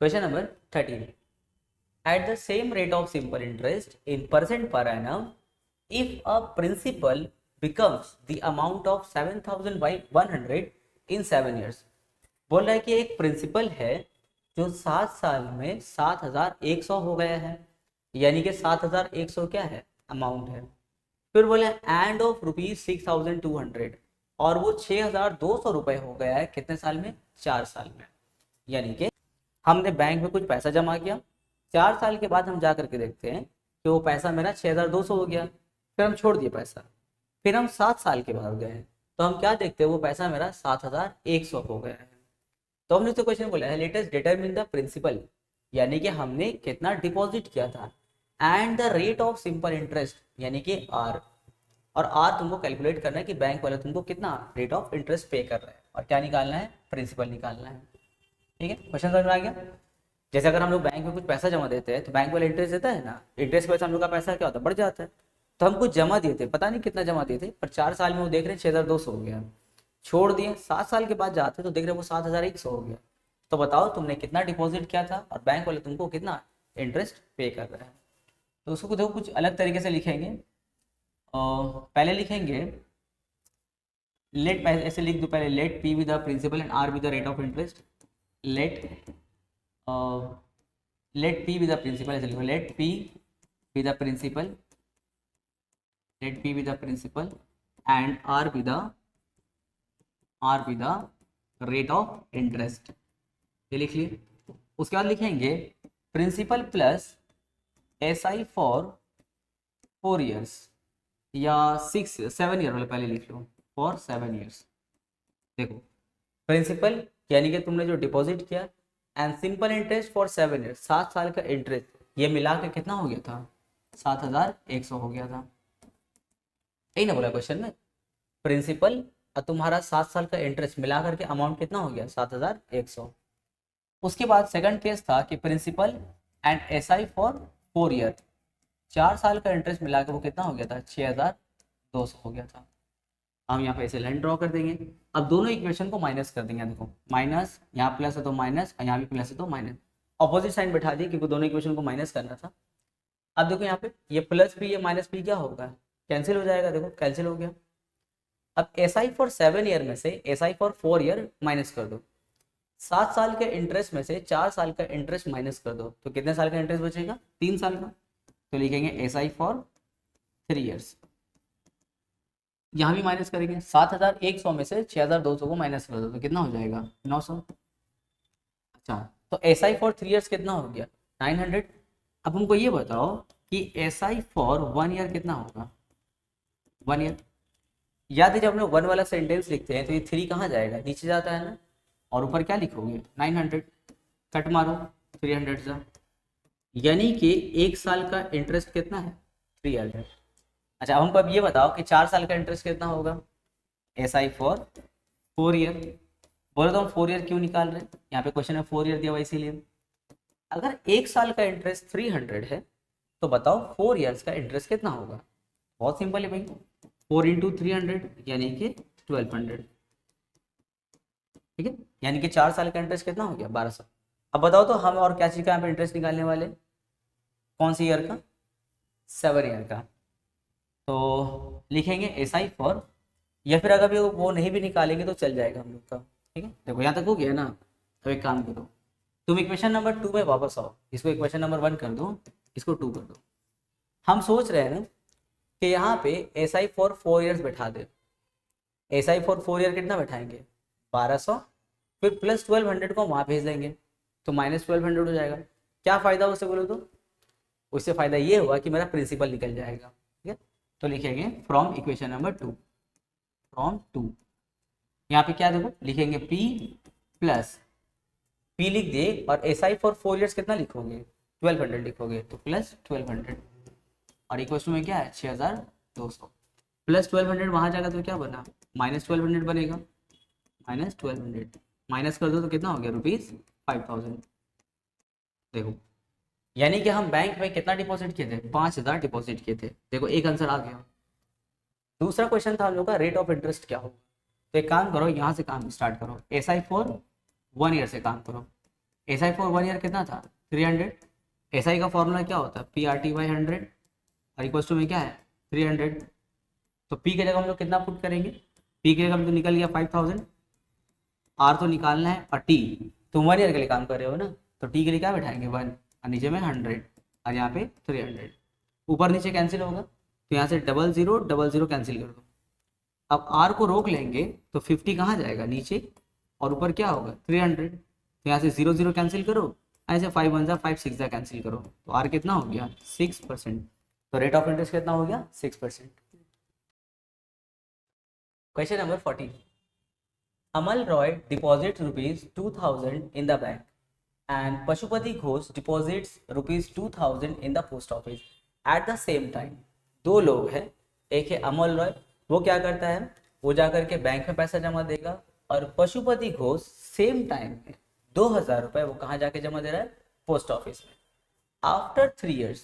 Question number 13, at the same rate of simple interest in percent per annum, if a principal becomes the amount of 7,100 in 7 years। बोल रहा है कि एक principal है जो 7 साल में 7,100 हो गया है, यानी कि 7,100 क्या है, अमाउंट है। फिर बोले एंड ऑफ ₹6,200, और वो 6,200 रुपये हो गया है कितने साल में, 4 साल में। यानी कि हमने बैंक में कुछ पैसा जमा किया, 4 साल के बाद हम जा करके देखते हैं कि वो पैसा मेरा 6,200 हो गया, फिर हम छोड़ दिए पैसा। फिर हम 7 साल के बाद गए तो हम क्या देखते हैं, वो पैसा मेरा 7,100 हो गया है। तो हमने तो क्वेश्चन बोला है let us determine the principal, यानी कि हमने कितना डिपॉजिट किया था, and the rate of simple interest यानी कि आर, और आर तुमको कैलकुलेट करना है कि बैंक वाले तुमको कितना रेट ऑफ इंटरेस्ट पे कर रहे हैं, और क्या निकालना है, प्रिंसिपल निकालना है। ठीक है, क्वेश्चन समझ में आ गया। जैसे अगर हम लोग बैंक में कुछ पैसा जमा देते हैं तो बैंक वाला इंटरेस्ट देता है ना, इंटरेस्ट की वजह से हम लोग का पैसा क्या होता है, बढ़ जाता है। तो हम कुछ जमा दिए थे, पता नहीं कितना जमा दिए थे, पर 4 साल में वो देख रहे हैं 6,200 हो गया, छोड़ दिए। 7 साल के बाद जाते तो देख रहे वो 7,100 हो गया। तो बताओ तुमने कितना डिपॉजिट किया था और बैंक वाले तुमको कितना इंटरेस्ट पे कर रहे हैं। तो उसको देखो कुछ अलग तरीके से लिखेंगे। पहले लिखेंगे लेट, ऐसे लिख दो पहले, let P with the principal and R with the rate of interest. Let let P with the principal, ऐसे लिखो let P with the principal, let P with the principal and R with the rate of interest, ये लिख लिए। उसके बाद लिखेंगे principal plus S I for 4 years या 7 year वाले पहले लिख लो, फॉर 7 ईयर्स। देखो प्रिंसिपल यानी कि तुमने जो डिपॉजिट किया, and simple interest for 7 years, 7 साल का इंटरेस्ट, ये मिला के कितना हो गया था, 7,100 हो गया था। यही ना बोला क्वेश्चन में, प्रिंसिपल और तुम्हारा 7 साल का इंटरेस्ट मिला करके अमाउंट कितना हो गया, 7,100। उसके बाद सेकंड केस था कि principal and S I for 4 year, 4 साल का इंटरेस्ट मिला के वो कितना हो गया था, 6,200 हो गया था। हम यहाँ पे ऐसे लाइन ड्रॉ कर देंगे। अब दोनों इक्वेशन को माइनस कर देंगे, देखो माइनस, यहाँ प्लस है तो माइनस, और यहाँ भी प्लस है तो माइनस, ऑपोजिट साइन बैठा दिए क्योंकि दोनों इक्वेशन को माइनस करना था। अब देखो यहाँ पे ये प्लस भी ये माइनस भी क्या होगा, कैंसिल हो जाएगा, देखो कैंसिल हो गया। अब एस आई फॉर 7 ईयर में से S I for 4 year minus कर दो, 7 साल के इंटरेस्ट में से 4 साल का इंटरेस्ट माइनस कर दो, तो कितने साल का इंटरेस्ट बचेगा, 3 साल का। तो लिखेंगे एस आई फॉर 3 ईयर्स। यहाँ भी माइनस करेंगे, 7,100 में से 6,200 को माइनस कर दो तो कितना हो जाएगा, 900। अच्छा, तो एस आई फॉर 3 ईयर्स कितना हो गया, 900। अब हमको ये बताओ कि एस आई फॉर 1 ईयर कितना होगा, 1 ईयर। याद है जब हम लोग 1 वाला सेंटेंस लिखते हैं तो ये 3 कहाँ जाएगा, नीचे जाता है ना, और ऊपर क्या लिखोगे, 900, कट मारो 300 से, यानी कि 1 साल का इंटरेस्ट कितना है, 300। अच्छा, अब हमको अब ये बताओ कि 4 साल का इंटरेस्ट कितना होगा, एस आई फॉर 4 ईयर। बोले तो हम 4 ईयर क्यों निकाल रहे हैं, यहाँ पे क्वेश्चन में 4 ईयर दिया हुआ इसीलिए। अगर 1 साल का इंटरेस्ट 300 है तो बताओ 4 ईयर्स का इंटरेस्ट कितना होगा। बहुत सिंपल है भाई, 4 इंटू 300 यानी कि 1200। ठीक है, यानी कि 4 साल का इंटरेस्ट कितना हो गया, 1200। अब बताओ तो हम और क्या चीज़ का यहाँ पे इंटरेस्ट निकालने वाले, कौन सी ईयर का, 7 ईयर का। तो लिखेंगे एस आई फॉर, या फिर अगर वो नहीं भी निकालेंगे तो चल जाएगा हम लोग का। ठीक है, देखो यहाँ तक हो गया ना। तो एक काम करो, तुम इक्वेशन नंबर 2 में वापस आओ, इसको इक्वेशन नंबर 1 कर दो, इसको 2 कर दो। हम सोच रहे हैं ना कि यहाँ पे एस आई फॉर 4 ईयर्स बैठा दे, एस आई फॉर 4 ईयर कितना बैठाएंगे, 1200, फिर प्लस 1200 को वहाँ भेज देंगे तो माइनस 1200 हो जाएगा। क्या फ़ायदा उससे बोलो तो, उससे फ़ायदा ये हुआ कि मेरा प्रिंसिपल निकल जाएगा। ठीक है, तो लिखेंगे फ्रॉम इक्वेशन नंबर 2, फ्रॉम 2। यहाँ पे क्या देखो लिखेंगे P प्लस P लिख दे, और एस आई फॉर 4 ईयर्स कितना लिखोगे, 1200 लिखोगे, तो प्लस 1200, और इक्वेशन में क्या है, 6,200। प्लस 1200 वहाँ जाएगा तो क्या बना, माइनस 1200 बनेगा, माइनस 1200 माइनस कर दो तो कितना हो गया, ₹5000। देखो यानी कि हम बैंक में कितना डिपॉजिट किए थे, 5,000 डिपॉजिट किए थे। देखो एक आंसर आ गया। दूसरा क्वेश्चन था हम लोग का रेट ऑफ इंटरेस्ट क्या होगा। तो एक काम करो, यहाँ से काम स्टार्ट करो, एस आई फॉर 1 ईयर से काम करो। SI फॉर 1 ईयर कितना था 300। SI का फॉर्मूला क्या होता है PRT/100 और इक्वल टू में क्या है 300। तो P की जगह हम लोग कितना पुट करेंगे, P की जगह हम तो निकल गया 5000, R तो निकालना है और T तुम 1 ईयर के लिए काम कर रहे हो ना, तो T के लिए क्या बैठाएंगे 1 और नीचे में 100 और यहाँ पे 300। ऊपर नीचे कैंसिल होगा तो यहाँ से 0000 कैंसिल कर दो। अब R को रोक लेंगे तो 50 कहाँ जाएगा नीचे और ऊपर क्या होगा 300। तो यहाँ से 00 कैंसिल करो, ऐसे 5 1 5 6 कैंसिल करो, तो R कितना हो गया 6%। तो रेट ऑफ इंटरेस्ट कितना हो गया 6%। Question number 14, Amal Roy deposits ₹2000 in the bank and Pashupati Ghosh deposits ₹2000 in the post office at the same time। दो लोग हैं, एक है अमल रॉय, वो क्या करता है वो जाकर के बैंक में पैसा जमा देगा, और पशुपति घोष सेम टाइम में 2000 रुपए वो कहाँ जाके जमा दे रहा है पोस्ट ऑफिस में। आफ्टर 3 years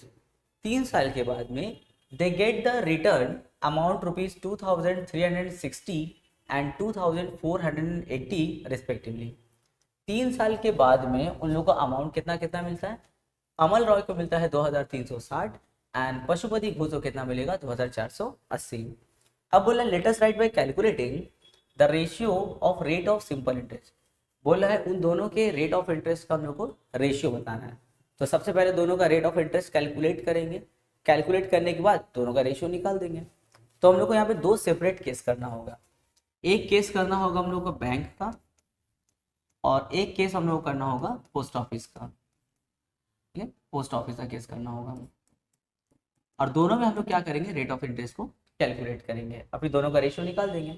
3 साल के बाद में they get the return amount ₹2360 and 2480 respectively. 3 साल के बाद में उन लोगों को अमाउंट कितना कितना मिलता है, अमल रॉय को मिलता है 2360 एंड पशुपति घोष को कितना मिलेगा 2480। अब बोला let us right bye calculating the ratio of rate of simple interest. बोला है उन दोनों के रेट ऑफ इंटरेस्ट का हम लोग को रेशियो बताना है। तो सबसे पहले दोनों का रेट ऑफ इंटरेस्ट कैलकुलेट करेंगे, कैलकुलेट करने के बाद दोनों का रेशियो निकाल देंगे। तो हम लोग को यहाँ पे दो सेपरेट केस करना होगा, एक केस करना होगा हम लोग को बैंक का और एक केस हम लोग को करना होगा पोस्ट ऑफिस का। ठीक है, पोस्ट ऑफिस का केस करना होगा और दोनों में हम लोग क्या करेंगे रेट ऑफ इंटरेस्ट को कैलकुलेट करेंगे, अभी दोनों का रेशियो निकाल देंगे।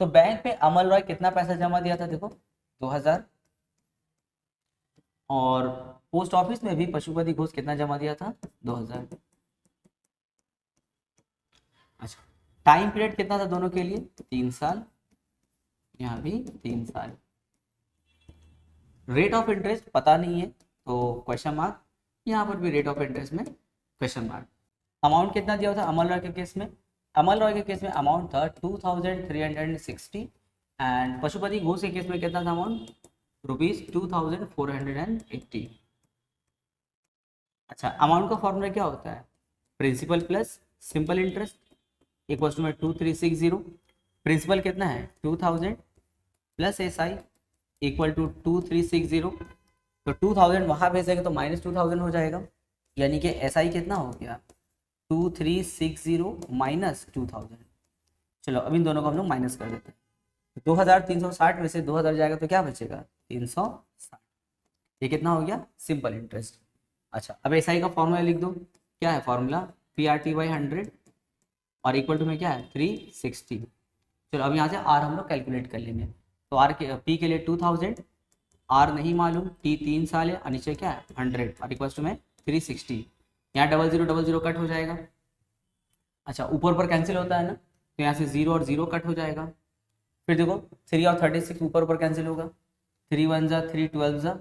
तो बैंक में अमल रॉय कितना पैसा जमा दिया था देखो 2000, और पोस्ट ऑफिस में भी पशुपति घोष कितना जमा दिया था 2000। अच्छा, टाइम पीरियड कितना था दोनों के लिए 3 साल, यहाँ भी 3 साल। रेट ऑफ इंटरेस्ट पता नहीं है तो क्वेश्चन मार्क, यहाँ पर भी रेट ऑफ इंटरेस्ट में क्वेश्चन मार्क। अमाउंट कितना दिया था अमल रॉय के केस में, अमल रॉय के केस में अमाउंट था 2360 एंड पशुपति घोष के केस में कितना था अमाउंट ₹2480। अच्छा, अमाउंट का फॉर्मूला क्या होता है principal plus simple interest equals to में 2360। प्रिंसिपल कितना है 2000 प्लस SI इक्वल टू 2360। तो 2000 वहां भेजेंगे तो -2000 हो जाएगा, यानी कि SI कितना हो गया 2360 माइनस 2000। चलो अब इन दोनों को हम लोग माइनस कर देते हैं। 2360 में से 2000 जाएगा तो क्या बचेगा 360। ये कितना हो गया सिंपल इंटरेस्ट। अच्छा, अब SI का फॉर्मूला लिख दो, क्या है फॉर्मूला PRT/100 और इक्वल टू में क्या है 360। चलो अब यहाँ से R हम लोग कैलकुलेट कर लेंगे। तो R के P के लिए 2000, R नहीं मालूम, T 3 साल है और नीचे क्या है 100 और इक्वल टू में 360। यहाँ 0000 कट हो जाएगा। अच्छा, ऊपर पर कैंसिल होता है ना, तो यहाँ से 0 और 0 कट हो जाएगा। फिर देखो 3 और 36 ऊपर पर कैंसिल होगा, 3 1 जा 3 12 जा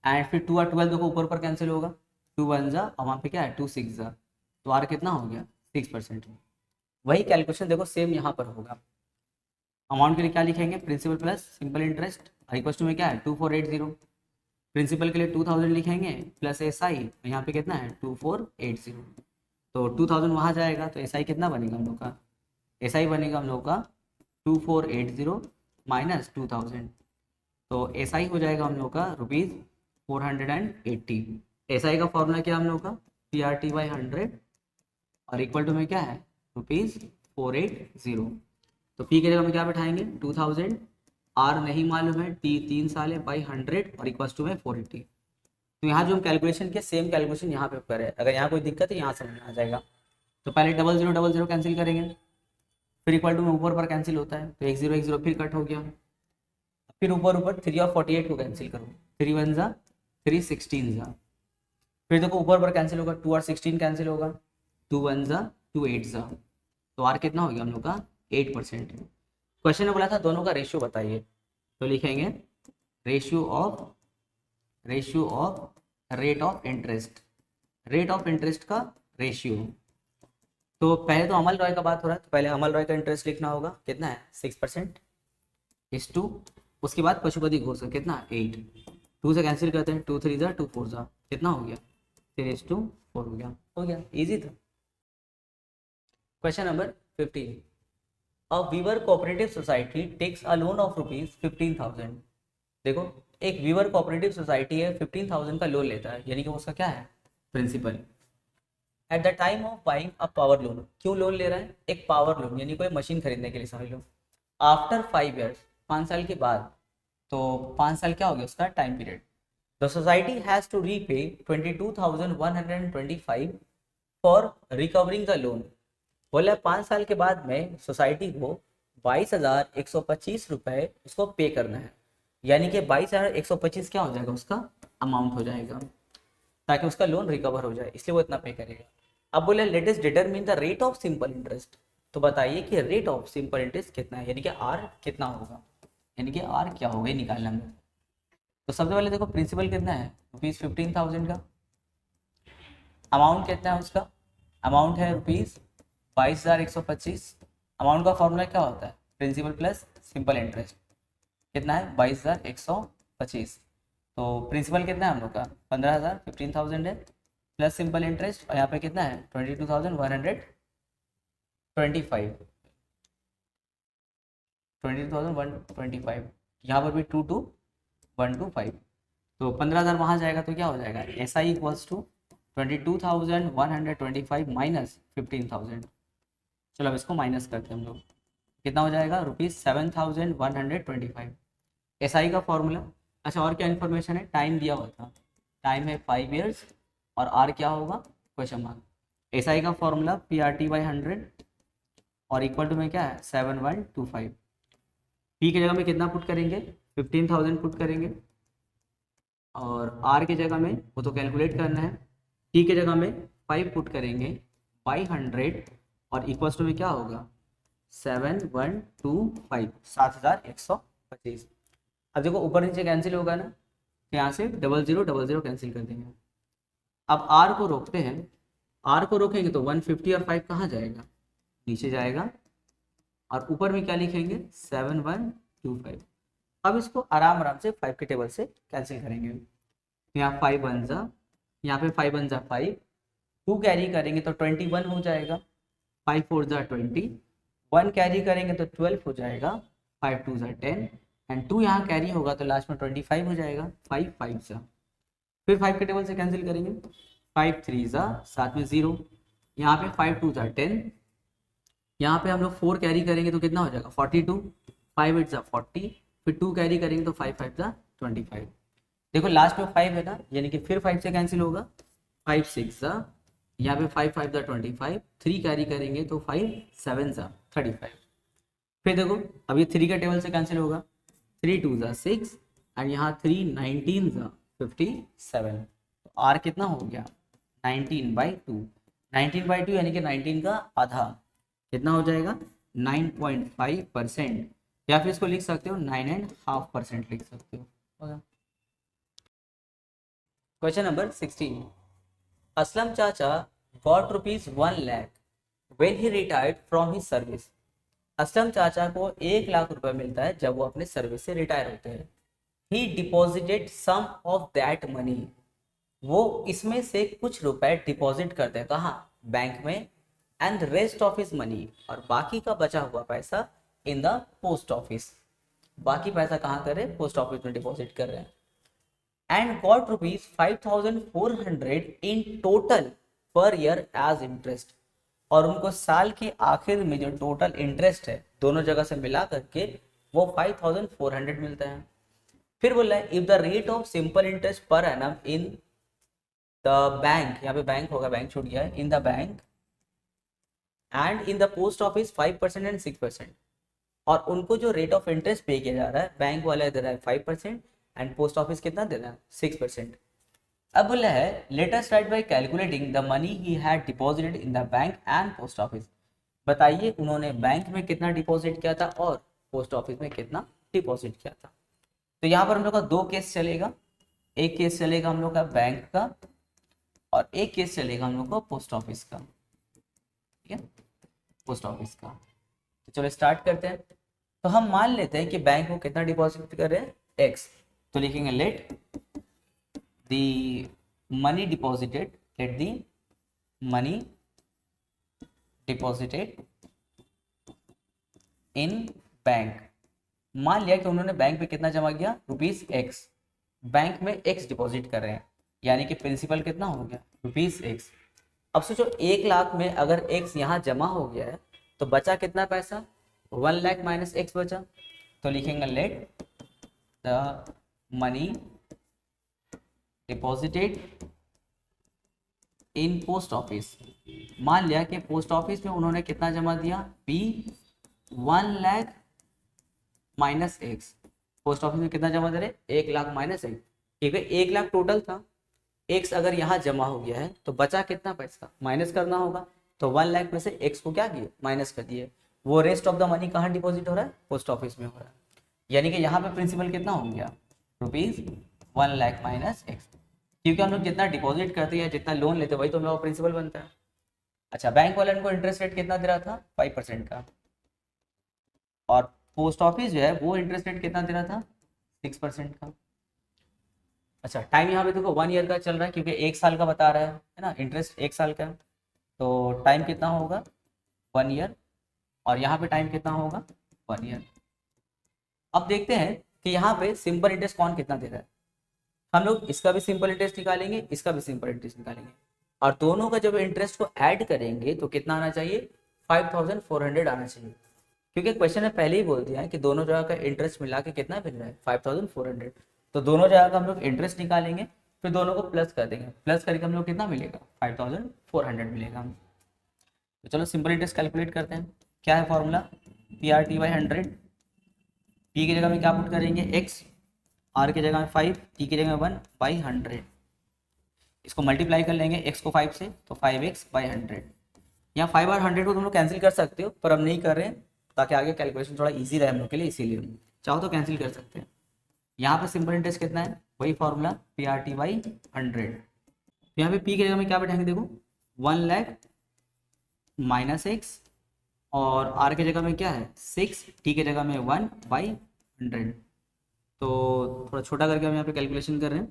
एंड फिर 2 और 12 देखो ऊपर पर कैंसिल होगा, 2 1 जा और वहाँ पे क्या है 2 6 जा। तो R कितना हो गया 6%। वही कैलकुलेशन देखो सेम यहाँ पर होगा। अमाउंट के लिए क्या लिखेंगे principal plus simple interest equal to में क्या है 2480। प्रिंसिपल के लिए 2000 लिखेंगे प्लस SI, यहाँ पे कितना है 2480। तो 2000 वहाँ जाएगा तो SI कितना बनेगा हम लोग का, SI बनेगा हम लोग का 2480 माइनस 2000। तो SI हो जाएगा हम लोग का ₹480। SI का फॉर्मूला क्या हम लोग का PRT/100 और इक्वल टू में क्या है ₹480। तो P की जगह में क्या बैठाएंगे 2000, R नहीं मालूम है, T 3 साल है बाई 100 और इक्वल टू में 480। तो यहाँ जो हम कैलकुलेशन किया सेम कैलकुलेशन यहाँ पे करें, अगर यहाँ कोई दिक्कत है यहाँ समझ में आ जाएगा। तो पहले 0000 कैंसिल करेंगे, फिर इक्वल टू में ऊपर पर कैंसिल होता है तो 1010 फिर कट हो गया। फिर ऊपर 3 और 48 को कैंसिल करो, 3 1 जा 3 16 जा। फिर देखो ऊपर पर कैंसिल होगा, 2 और 16 कैंसिल होगा, 2 1 जा 2 8 जा। तो R कितना हो गया हम लोग का 8%। क्वेश्चन ने बोला था दोनों का रेशियो बताइए, तो लिखेंगे ratio of rate of interest, rate of interest का रेशियो। तो पहले तो अमल रॉय का बात हो रहा है तो पहले अमल रॉय का इंटरेस्ट लिखना होगा, कितना है 6% इस टू, उसके बाद पशुपति घोष का कितना 8। 2 से कैंसिल करते हैं, 2 3 2 4 कितना हो गया, 3:4 हो गया, इजी था। Question number 15, a weaver cooperative society takes a loan of ₹15,000। देखो एक वीवर कोऑपरेटिव सोसाइटी है, 15,000 का लोन लेता है, यानी कि उसका क्या है, principal. At the time of buying a power loan, क्यों लोन ले रहा है, एक पावर लोन यानी कोई मशीन खरीदने के लिए समझ लो। आफ्टर 5 ईयर्स, 5 साल के बाद, तो 5 साल क्या हो गया उसका time period. The society has to repay 22,125 for recovering the loan. बोला 5 साल के बाद में सोसाइटी को 22,125 रुपए उसको पे करना है, यानी कि 22,125 क्या हो जाएगा उसका अमाउंट हो जाएगा, ताकि उसका लोन रिकवर हो जाए, इसलिए वो इतना पे करेगा। अब बोले late us determine the rate of simple interest, तो बताइए कि रेट ऑफ सिंपल इंटरेस्ट कितना है, यानी कि आर कितना होगा, यानी कि आर क्या होगा ये निकालना है। तो सबसे पहले देखो प्रिंसिपल कितना है, ₹15,000 का, अमाउंट कितना है उसका, अमाउंट है ₹22,125। अमाउंट का फॉर्मूला क्या होता है, प्रिंसिपल प्लस सिंपल इंटरेस्ट, कितना है 22,125। तो प्रिंसिपल कितना है हम लोग का 15,000, 15,000 है, प्लस सिंपल इंटरेस्ट, और यहाँ पे कितना है 22,125, यहाँ पर भी 22,125। तो 15,000 वहाँ जाएगा तो क्या हो जाएगा, S I equals to 22,125 minus 15,000। चलो अब इसको माइनस करते हैं हम लोग, कितना हो जाएगा ₹7,125। एस आई का फॉर्मूला, अच्छा और क्या इन्फॉर्मेशन है, टाइम दिया हुआ था, टाइम है 5 ईयर्स, और आर क्या होगा क्वेश्चन मार्क। एस आई का फॉर्मूला PRT/100 और इक्वल टू में क्या है 7125। पी की जगह में कितना पुट करेंगे 15,000 पुट करेंगे, और आर की जगह में वो तो कैलकुलेट करना है, टी की जगह में 5 पुट करेंगे बाई 100, और इक्वल्स टू में क्या होगा 7125, 7,125। अब देखो ऊपर नीचे कैंसिल होगा ना, तो यहाँ से 0000 कैंसिल कर देंगे। अब आर को रोकते हैं, आर को रोकेंगे तो 150 और 5 कहाँ जाएगा, नीचे जाएगा, और ऊपर में क्या लिखेंगे 7125। अब इसको आराम आराम से 5 के टेबल से कैंसिल करेंगे, यहाँ 5 बन जा, यहाँ पे 5 बन जा 5, 2 कैरी करेंगे तो 21 हो जाएगा, 5 4 जा 20, 1 कैरी करेंगे तो 12 हो जाएगा, 5 2 जा 10, एंड 2 यहाँ कैरी होगा तो लास्ट में 25 हो जाएगा, 5 5 जा, फिर 5 के टेबल से कैंसिल करेंगे, 5 3 जा, साथ में 0, यहाँ पे 5 2 जा 10, यहाँ पे हम लोग 4 कैरी करेंगे तो कितना हो जाएगा 42, 5 8 जा 40, फिर 2 कैरी करेंगे तो 5 5 जा 25। देखो लास्ट में 5 है ना, यानी कि फिर 5 से कैंसिल होगा, 5 6 जा, यहाँ पे 5 5 जा 25, 3 कैरी करेंगे तो 5 7 जा 35। फिर देखो अब ये 3 के टेबल से कैंसिल होगा, 3 2 जा 6, और यहाँ 3 19 जा 57। तो आर कितना हो गया 19/2, 19/2 यानी कि 19 का आधा, कितना हो जाएगा 9.5%, या फिर इसको लिख सकते हो 9.5% लिख सकते हो। क्वेश्चन नंबर 16, असलम चाचा got ₹1 lakh when he retired from his service. Aslam चाचा को 1 लाख रुपए मिलता है जब वो अपने सर्विस से रिटायर होते हैं। He deposited sum of that money, वो इसमें से कुछ रुपए डिपॉजिट करते हैं कहाँ, बैंक में, and rest of his money, और बाकी का बचा हुआ पैसा इन द पोस्ट ऑफिस। बाकी पैसा कहाँ कर रहे हैं, पोस्ट ऑफिस में डिपॉजिट कर रहे हैं। And got ₹5,400 in total per year as interest, और उनको साल के आखिर में जो टोटल इंटरेस्ट है दोनों जगह से मिला करके वो 5,400 मिलता है। फिर बोला है if the rate of simple interest per annum in the bank, यहाँ पे बैंक होगा, बैंक छूट गया है, इन the bank and in the post office 5% and 6%, और उनको जो रेट ऑफ इंटरेस्ट पे किया जा रहा है बैंक वाला दे रहा है 5% एंड पोस्ट ऑफिस कितना दे रहा है 6%। अब बोला है let us start by calculating the money he had deposited in the bank and post office. बताइए उन्होंने बैंक में कितना डिपॉजिट किया था और पोस्ट ऑफिस में कितना डिपॉजिट किया था। तो यहाँ पर हम लोग का 2 केस चलेगा, एक केस चलेगा हम लोग का बैंक का, और एक केस चलेगा हम लोग को पोस्ट ऑफिस का, ठीक है, पोस्ट ऑफिस का। तो चलो स्टार्ट करते हैं। तो हम मान लेते हैं कि बैंक को कितना डिपॉजिट कर रहे हैं x, तो लिखेंगे late the money deposited, let the money deposited in bank. मान लिया कि उन्होंने बैंक में कितना जमा किया, रुपीज एक्स, बैंक में एक्स डिपॉजिट कर रहे हैं, यानी कि प्रिंसिपल कितना हो गया, रुपीज एक्स। अब सोचो 1 लाख में अगर एक्स यहाँ जमा हो गया है तो बचा कितना पैसा, 1 लाख माइनस एक्स बचा। तो लिखेंगे late the money deposited in post office. मान लिया कि पोस्ट ऑफिस में उन्होंने कितना जमा दिया, P 1 lakh minus x. Post office में कितना जमा दे रहे, 1 लाख माइनस एक्स, क्योंकि 1 लाख टोटल था, एक्स अगर यहाँ जमा हो गया है तो बचा कितना पैसा, माइनस करना होगा। तो 1 लाख में से एक्स को क्या किए, माइनस कर दिए। वो रेस्ट ऑफ द मनी कहाँ डिपॉजिट हो रहा है, पोस्ट ऑफिस में हो रहा है, यानी कि यहाँ पे प्रिंसिपल कितना हो गया, ₹1 लाख माइनस एक्स। क्योंकि हम लोग जितना डिपॉजिट करते हैं, जितना लोन लेते हैं, वही तो हमारा प्रिंसिपल बनता है। अच्छा, बैंक वाले इनको इंटरेस्ट रेट कितना दे रहा था, 5% का, और पोस्ट ऑफिस जो है वो इंटरेस्ट रेट कितना दे रहा था, 6% का। अच्छा, टाइम यहाँ पे देखो 1 ईयर का चल रहा है, क्योंकि 1 साल का बता रहा है ना, इंटरेस्ट 1 साल का, तो टाइम कितना होगा, 1 ईयर, और यहाँ पे टाइम कितना होगा, 1 ईयर। अब देखते हैं कि यहाँ पे सिंपल इंटरेस्ट कौन कितना दे रहा है। हम लोग इसका भी सिंपल इंटरेस्ट निकालेंगे, इसका भी सिंपल इंटरेस्ट निकालेंगे, और दोनों का जब इंटरेस्ट को ऐड करेंगे तो कितना आना चाहिए, 5400 आना चाहिए। क्योंकि क्वेश्चन ने पहले ही बोल दिया है कि दोनों जगह का इंटरेस्ट मिला के कितना मिल रहा है, 5400। तो दोनों जगह का हम लोग इंटरेस्ट निकालेंगे, फिर दोनों को प्लस कर देंगे, प्लस करके हम लोग कितना मिलेगा, 5400 मिलेगा। तो चलो सिंपल इंटरेस्ट कैलकुलेट करते हैं। क्या है फॉर्मूला, PRT/100। पी की जगह में क्या पुट करेंगे, एक्स, आर की जगह में 5, टी की जगह में 1/100। इसको मल्टीप्लाई कर लेंगे एक्स को 5 से, तो 5x/100। यहाँ 5 और 100 को तुम लोग कैंसिल कर सकते हो, पर हम नहीं कर रहे हैं ताकि आगे कैलकुलेशन थोड़ा इजी रहे हम लोग के लिए, इसीलिए चाहो तो कैंसिल कर सकते हैं। यहाँ पे सिंपल इंटरेस्ट कितना है, वही फॉर्मूला PRT/100। यहाँ पे पी की जगह में क्या बैठाएंगे, देखो 1 लाख माइनस एक्स, और आर की जगह में क्या है 6, टी की जगह में 1/100। तो थोड़ा छोटा करके हम यहाँ पे कैलकुलेशन कर रहे हैं।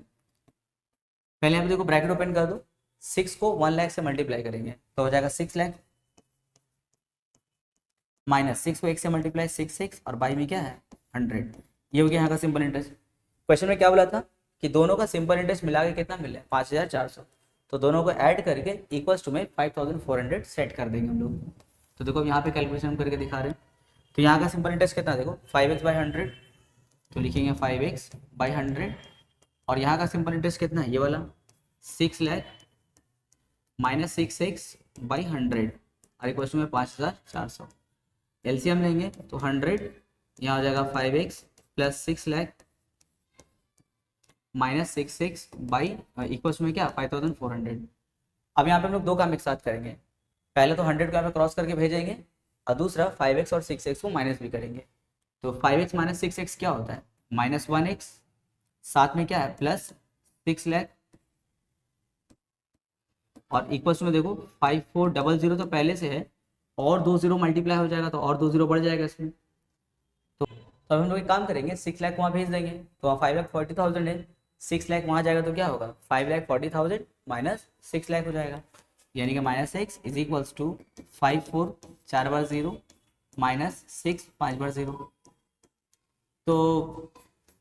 पहले यहाँ पे देखो ब्रैकेट ओपन कर दो, 6 को 1 लाख से मल्टीप्लाई करेंगे तो हो जाएगा 6 लाख, माइनस 6 को 1 से मल्टीप्लाई 6 और बाई में क्या है 100। ये हो गया यहाँ का सिंपल इंटरेस्ट। क्वेश्चन में क्या बोला था कि दोनों का सिंपल इंटरेस्ट मिला के कितना मिला है, 5400। तो दोनों को ऐड करके इक्वल्स टू में 5400 सेट कर देंगे हम लोग। तो देखो यहाँ पे कैलकुलेशन हम करके दिखा रहे हैं। तो यहाँ का सिंपल इंटरेस्ट कितना, देखो 5x/100, तो लिखेंगे 5x/100। और यहाँ का सिंपल इंटरेस्ट कितना है, ये वाला 6 लाख माइनस 6x/100, और इक्वल टू में 5400। एलसीएम लेंगे तो 100, यहाँ हो जाएगा 5x plus 6 lakh minus 6x by equals में क्या 5400। अब यहाँ पे हम लोग दो काम एक साथ करेंगे, पहले तो 100 को यहाँ पे क्रॉस करके भेजेंगे, और दूसरा 5x और 6x को माइनस भी करेंगे। तो 5x माइनस 6x क्या होता है, -1x, साथ में क्या है प्लस 6 लाख, और इक्वल्स में देखो 5400 तो पहले से है, और 2 0 मल्टीप्लाई हो जाएगा तो और 2 0 बढ़ जाएगा इसमें। तो अब हम लोग एक काम करेंगे, 6 लाख वहाँ भेज देंगे तो वहाँ 5,40,000 है, 6 लाख वहाँ जाएगा तो क्या होगा 5,40,000 माइनस 6 लाख हो जाएगा, यानी कि minus X is equals to 5 4 4 बार 0 माइनस 6 5 बार 0। तो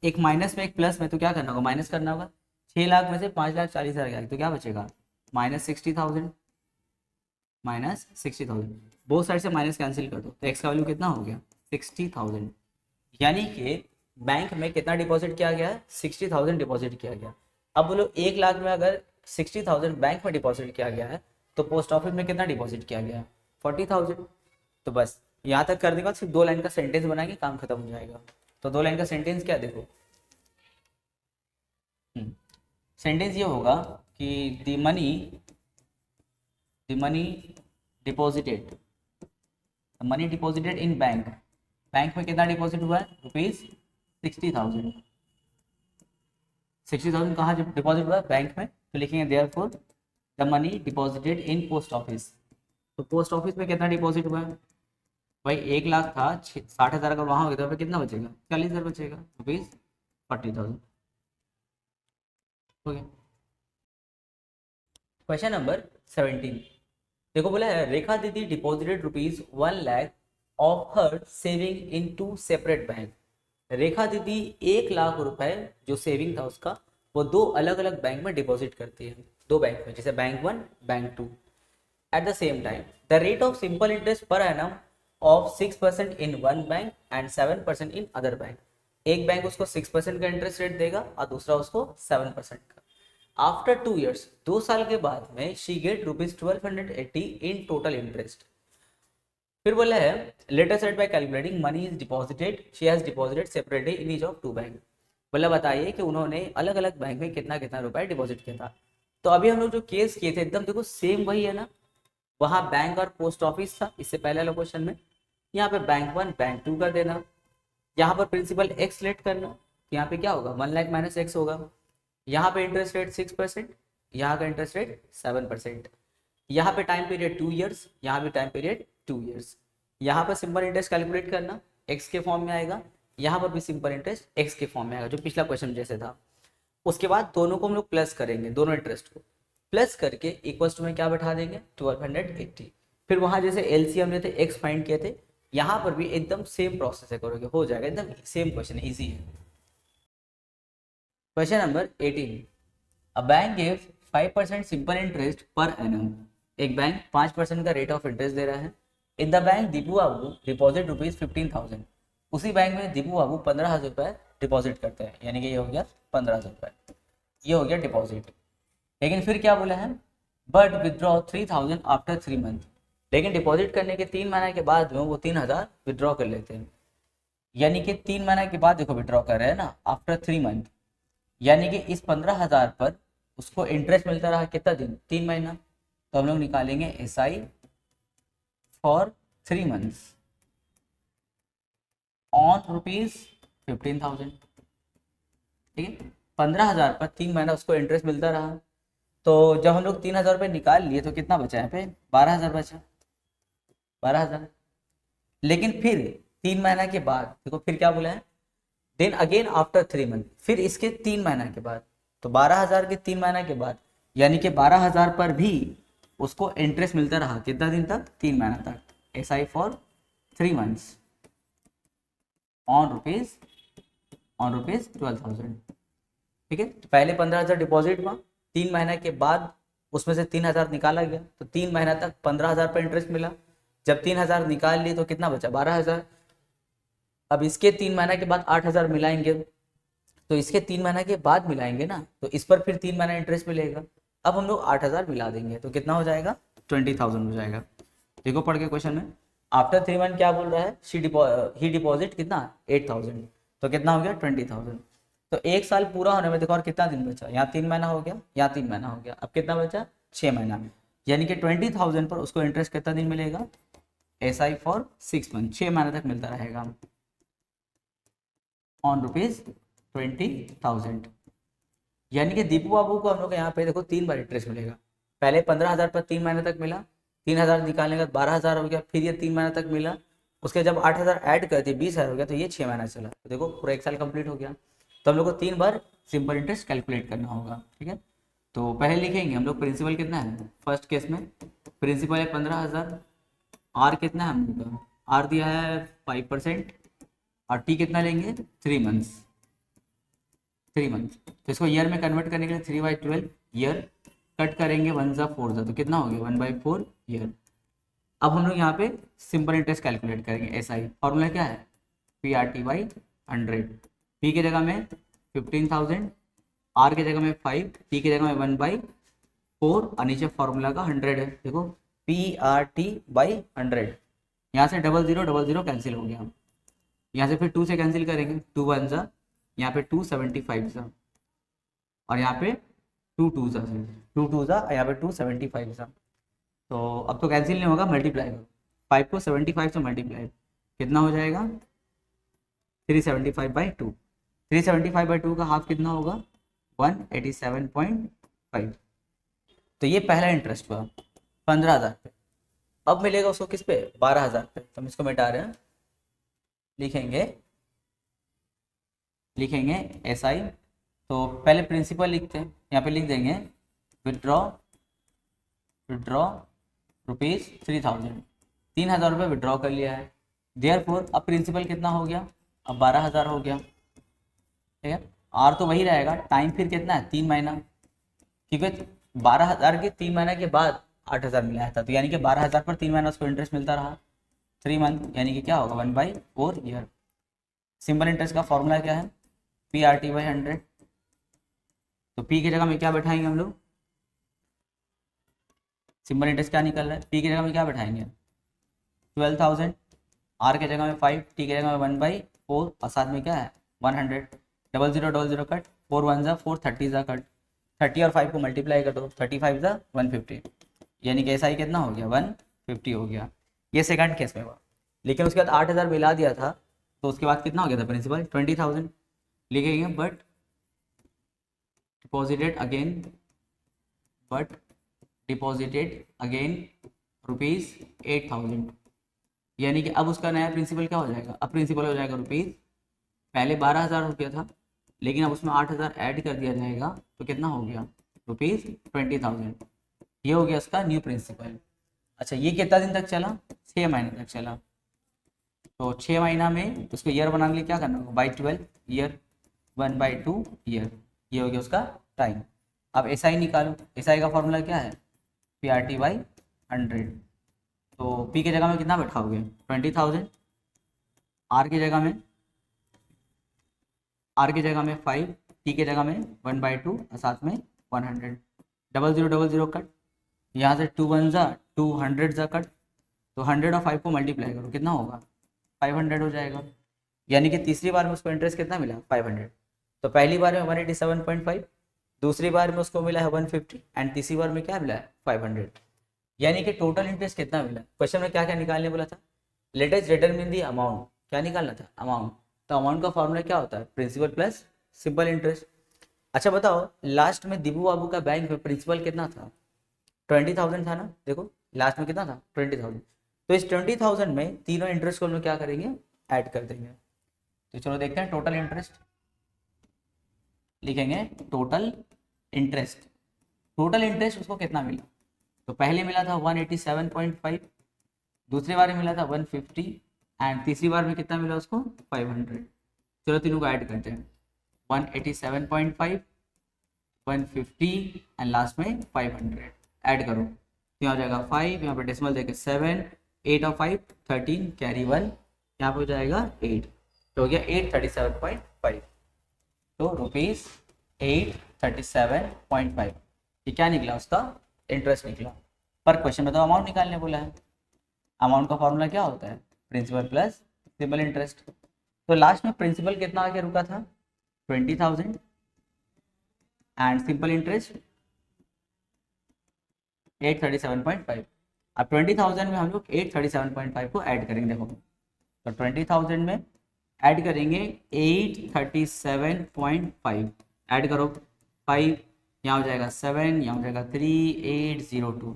एक माइनस में एक प्लस में, तो क्या करना होगा, माइनस करना होगा। 6 लाख में से 5,40,000 गया तो क्या बचेगा -60,000, -60,000। बोथ साइड से माइनस कैंसिल कर दो तो एक्स का वैल्यू कितना हो गया 60,000। यानी कि बैंक में कितना डिपॉजिट किया गया है, 60,000 डिपॉजिट किया गया। अब बोलो 1 लाख में अगर 60,000 बैंक में डिपॉजिट किया गया है तो पोस्ट ऑफिस में कितना डिपॉजिट किया गया है 40,000। तो बस यहाँ तक करने के बाद सिर्फ 2 लाइन का सेंटेंस बनाएंगे, काम खत्म हो जाएगा। तो 2 लाइन का सेंटेंस क्या, देखो सेंटेंस ये होगा कि the money deposited in bank, bank में कितना डिपॉजिट हुआ है ₹60,000। 60,000 कहाँ डिपॉजिट हुआ है, बैंक में, तो लिखेंगे therefore the money deposited in post office. तो पोस्ट ऑफिस में कितना डिपॉजिट हुआ है भाई, 1 लाख था, 60,000 का वहाँ हो गया तो कितना बचेगा 40,000 बचेगा, ₹40,000 हो गया। Question number 17। देखो बोला है रेखा दीदी deposited ₹1,00,000 of her saving in 2 separate bank. Rekha दीदी 1,00,000 रुपए जो सेविंग था उसका वो 2 अलग अलग बैंक में डिपॉजिट करती है, 2 बैंक में, जैसे bank 1 bank 2। At the same time the rate of simple interest per annum of 6% in one bank and 7% in other bank. एक बैंक उसको 6% का इंटरेस्ट रेट देगा और दूसरा उसको 7% का। आफ्टर 2 years 2 साल के बाद में she get ₹1,280 in total interest. फिर बोला है letter set by calculating money is deposited she has deposited separately in each of 2 bank. बोला बताइए कि उन्होंने अलग अलग बैंक में कितना कितना रुपया डिपॉजिट किया था। तो अभी हम लोग जो केस किए थे एकदम देखो सेम वही है ना, वहाँ बैंक और पोस्ट ऑफिस था इससे पहले वाला क्वेश्चन में, यहाँ पे बैंक 1 बैंक 2 कर देना, यहाँ पर प्रिंसिपल एक्स लेट करना, यहाँ पे क्या होगा 1,00,000 माइनस एक्स होगा, यहाँ पे इंटरेस्ट रेट 6%, यहाँ का इंटरेस्ट रेट 7%, यहाँ पे टाइम पीरियड 2 years, यहाँ पे टाइम पीरियड 2 years, यहाँ पर सिंपल इंटरेस्ट कैलकुलेट करना एक्स के फॉर्म में आएगा, यहाँ पर भी सिंपल इंटरेस्ट एक्स के फॉर्म में आएगा जो पिछला क्वेश्चन जैसे था। उसके बाद दोनों को हम लोग प्लस करेंगे, दोनों इंटरेस्ट को प्लस करके इक्वल्स टू में क्या बैठा देंगे 1280। फिर वहाँ जैसे एलसीएम लेते एक्स फाइंड किए थे, यहाँ पर भी एकदम सेम प्रोसेस है करोगे, हो जाएगा एकदम सेम क्वेश्चन, इजी है। Question number 18। A bank gives 5% simple interest per annum. एक बैंक 5% का रेट ऑफ इंटरेस्ट दे रहा है। इन the bank Deepu Babu deposit ₹15,000। उसी बैंक में दीपू बाबू 15,000 रुपये डिपॉजिट करते हैं, यानी कि ये हो गया 15,000 रुपये, ये हो गया डिपॉजिट। लेकिन फिर क्या बोला है बट विदड्रॉ 3,000 आफ्टर 3 मंथ। लेकिन डिपॉजिट करने के 3 महीने के बाद में वो 3,000 विदड्रॉ कर लेते हैं, यानी कि 3 महीने के बाद देखो विदड्रॉ कर रहे हैं ना आफ्टर 3 मंथ, यानी कि इस 15,000 पर उसको इंटरेस्ट मिलता रहा कितना दिन 3 महीना। तो हम लोग निकालेंगे SI फॉर 3 months ऑन ₹15,000। ठीक है, 15,000 पर 3 महीना उसको इंटरेस्ट मिलता रहा। तो जब हम लोग 3,000 रुपये निकाल लिए तो कितना बचा यहाँ पे 12,000 बचा, 12,000। लेकिन फिर 3 महीना के बाद देखो फिर क्या बोला है देन अगेन आफ्टर 3 मंथ, फिर इसके 3 महीना के बाद, तो 12,000 के 3 महीना के बाद, यानी कि 12,000 पर भी उसको इंटरेस्ट मिलता रहा कितना दिन तक 3 महीना तक। SI for 3 months on rupees 12,000। ठीक है, तो पहले 15,000 डिपॉजिट हुआ, 3 महीने के बाद उसमें से 3,000 निकाला गया, तो 3 महीना तक 15,000 पर इंटरेस्ट मिला। जब 3,000 निकाल लिए तो कितना बचा 12,000। अब इसके 3 महीने के बाद 8,000 मिलाएंगे, तो इसके 3 महीने के बाद मिलाएंगे ना, तो इस पर फिर 3 महीना इंटरेस्ट मिलेगा। अब हम लोग 8,000 मिला देंगे तो कितना हो जाएगा 20,000 हो जाएगा। देखो पढ़ के क्वेश्चन में आफ्टर 3 मंथ क्या बोल रहा है ही डिपॉजिट कितना 8,000, तो कितना हो गया 20,000। तो 1 साल पूरा होने में देखो और कितना दिन बचा, यहाँ 3 महीना हो गया, यहाँ 3 महीना हो गया, अब कितना बचा 6 महीना, यानी कि 20,000 पर उसको इंटरेस्ट कितना दिन मिलेगा SI फॉर 6 मंथ, 6 महीने तक मिलता रहेगा ऑन ₹20,000। यानी कि दीपू बाबू को हम लोग यहाँ पे देखो 3 बार इंटरेस्ट मिलेगा। पहले 15,000 पर 3 महीने तक मिला, 3,000 निकालने के बाद 12,000 हो गया, फिर ये 3 महीने तक मिला, उसके जब 8,000 ऐड कर दिए 20,000 हो गया, तो ये 6 महीना चला, तो देखो पूरा 1 साल कंप्लीट हो गया। तो हम लोग को 3 बार सिंपल इंटरेस्ट कैलकुलेट करना होगा। ठीक है, तो पहले लिखेंगे हम लोग प्रिंसिपल कितना है, फर्स्ट केस में प्रिंसिपल है 15,000, आर कितना है हम लोग का, आर दिया है 5% और टी कितना लेंगे 3 मंथ्स, 3 मंथ्स। तो इसको ईयर में कन्वर्ट करने के लिए 3/12 ईयर कट करेंगे 1 ज़ा 4 ज़ा, तो कितना हो गया 1/4 ईयर। अब हम लोग यहाँ पे सिंपल इंटरेस्ट कैलकुलेट करेंगे SI, फॉर्मूला क्या है PRT/100, P की जगह में 15,000, R की जगह में 5, T की जगह में 1/4 और नीचे फॉर्मूला का 100 है। देखो PRT/100, यहाँ से 0000 कैंसिल हो गया, यहाँ से फिर 2 से कैंसिल करेंगे 2 1 ज़ा, यहाँ पे 275 ज़ा और यहाँ पे 2 2 ज़ा, 2 2 ज़ा यहाँ पे 275 ज़ा। तो अब तो कैंसिल नहीं होगा, मल्टीप्लाई करो 5 को 75 से मल्टीप्लाई, कितना हो जाएगा 375/2, 375/2 का हाफ कितना होगा 187.5। तो ये पहला इंटरेस्ट हुआ 15,000 पे। अब मिलेगा उसको किस पे 12,000 पे, तो हम इसको मिटा रहे हैं, लिखेंगे SI। तो पहले प्रिंसिपल लिखते हैं, यहाँ पे लिख देंगे विदड्रॉ विड्रॉ ₹3000, 3000 रुपये विड्रॉ कर लिया है। देयरफॉर अब प्रिंसिपल कितना हो गया, अब 12000 हो गया, ठीक है। आर तो वही रहेगा, टाइम फिर कितना है 3 महीना, क्योंकि 12000 के 3 महीने के बाद 8000 मिला था, तो यानी कि 12000 पर 3 महीना उसको इंटरेस्ट मिलता रहा 3 मंथ, यानी कि क्या होगा 1/4 ईयर। सिंपल इंटरेस्ट का फॉर्मूला क्या है, PRT/100। तो पी की जगह में क्या बैठाएंगे हम लोग, सिंपल इंटरेस्ट क्या निकल रहा है, पी की जगह में क्या बैठाएंगे 12000, आर के जगह में 5, टी के जगह में 1/4 और साथ में क्या है 100, 0000 कट, 4 1 जा 4, 30 जा कट, 30 और 5 को मल्टीप्लाई कर दो, 35 जा 150, यानी कि SI कितना हो गया 150 हो गया। ये सेकंड केस में हुआ। लेकिन उसके बाद 8000 मिला दिया था, तो उसके बाद कितना हो गया था प्रिंसिपल 20000 लिखेंगे, बट डिपॉजिटेड अगेन ₹8000, यानी कि अब उसका नया प्रिंसिपल क्या हो जाएगा, अब प्रिंसिपल हो जाएगा पहले 12000 रुपया था, लेकिन अब उसमें 8000 ऐड कर दिया जाएगा, तो कितना हो गया ₹20,000। ये हो गया उसका न्यू प्रिंसिपल। अच्छा, ये कितना दिन तक चला, 6 महीने तक चला। तो 6 महीना में उसको ईयर बनाने के लिए क्या करना होगा, बाई 12 ईयर, 1/2 ईयर, ये हो गया उसका टाइम। अब SI निकालो, SI का फॉर्मूला क्या है PRT/100। तो P की जगह में कितना बैठाओगे 20000, R की जगह में 5, T की जगह में 1/2 और साथ में 100, 0000 कट, यहाँ से 2 1 जा 200 जा कट, तो 100 और 5 को मल्टीप्लाई करो, कितना होगा 500 हो जाएगा। यानी कि तीसरी बार में उसको इंटरेस्ट कितना मिला 500। तो पहली बार में 187.5, दूसरी बार में उसको मिला है 150 एंड तीसरी बार में क्या मिला है 500, यानी कि टोटल इंटरेस्ट कितना मिला। क्वेश्चन में क्या क्या निकालने बोला था, let us determine the amount, क्या निकालना था अमाउंट। तो अमाउंट का फॉर्मूला क्या होता है, प्रिंसिपल प्लस सिंपल इंटरेस्ट। अच्छा बताओ, लास्ट में दिबू बाबू का बैंक में प्रिंसिपल कितना था 20000 था ना, देखो लास्ट में कितना था 20000। तो इस 20000 में तीनों इंटरेस्ट को हम लोग क्या करेंगे ऐड कर देंगे। तो चलो देखते हैं टोटल इंटरेस्ट, लिखेंगे टोटल इंटरेस्ट उसको कितना मिला। तो पहले मिला था 187.5, दूसरी बार में मिला था 150 एंड तीसरी बार में कितना मिला उसको 500। चलो तीनों को ऐड करते हैं, 187.5, 150 एंड लास्ट में 500 ऐड करो, तो यहाँ हो जाएगा 5, यहाँ पर डेसिमल देके 7, 8 और 5 13, कैरी 1, यहाँ पे हो जाएगा 8, तो हो गया 837.5। तो ₹837.5, ये क्या निकला उसका इंटरेस्ट निकला। पर क्वेश्चन में तो अमाउंट निकालने बोला है, अमाउंट का फॉर्मूला क्या होता है प्रिंसिपल प्लस सिंपल इंटरेस्ट। तो लास्ट में प्रिंसिपल कितना आके रुका था 20000 एंड सिंपल इंटरेस्ट 837.5। अब 20000 में हम लोग 837.5 को ऐड करेंगे, देखो तो 20000 में ऐड करेंगे 837.5, ऐड करो 5, यहाँ हो जाएगा 7, यहाँ हो जाएगा 3802,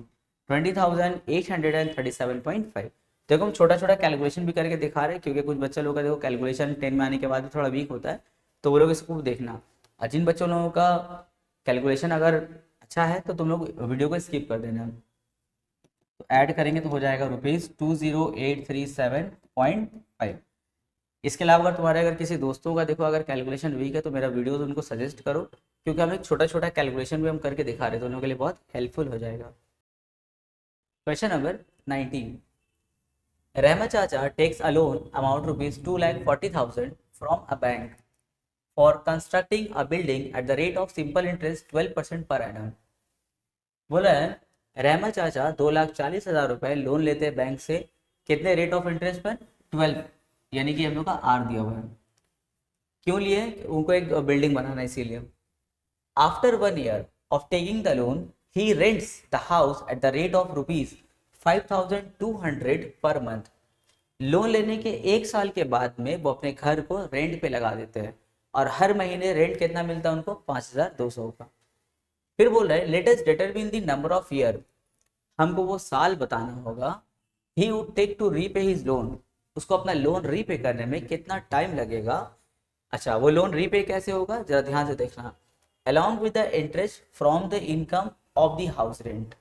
20,837.5। देखो हम छोटा छोटा कैलकुलेशन भी करके दिखा रहे हैं, क्योंकि कुछ बच्चे लोगों का देखो कैलकुलेशन 10 में आने के बाद भी थोड़ा वीक होता है, तो वो लोग इसको देखना। और जिन बच्चों लोगों का कैलकुलेशन अगर अच्छा है तो तुम लोग वीडियो को स्किप कर देना। तो ऐड करेंगे तो हो जाएगा ₹20837.5। इसके अलावा अगर तुम्हारे अगर किसी दोस्तों का देखो अगर कैलकुलेशन वीक है तो मेरा वीडियो उनको सजेस्ट करो, क्योंकि हम एक छोटा छोटा कैलकुलेशन भी हम करके दिखा रहे हैं, तो उन लोगों के लिए बहुत हेल्पफुल हो जाएगा। Question number 19, Rahma chacha takes a loan amount ₹2,40,000 from a bank for constructing a building at the rate of simple interest 12% per annum. बोला है रहमा चाचा 2,40,000 रुपए लोन लेते हैं बैंक से, कितने रेट ऑफ इंटरेस्ट पर 12, यानी कि हम लोग का आर दिया हुआ है। क्यों लिए, उनको एक बिल्डिंग बनाना है इसीलिए। After 1 year of taking the loan he rents the house at the rate of ₹5,200 per month. Loan लेने के 1 साल के बाद में वो अपने घर को रेंट पे लगा देते हैं और हर महीने रेंट कितना मिलता है उनको 5,200 का। फिर बोल रहे हैं let us determine the number of year, हमको वो साल बताना होगा he would take to repay his loan, उसको अपना लोन रीपे करने में कितना टाइम लगेगा। अच्छा, वो लोन रीपे कैसे होगा जरा ध्यान से देखना। Along with the interest from the income of the house rent,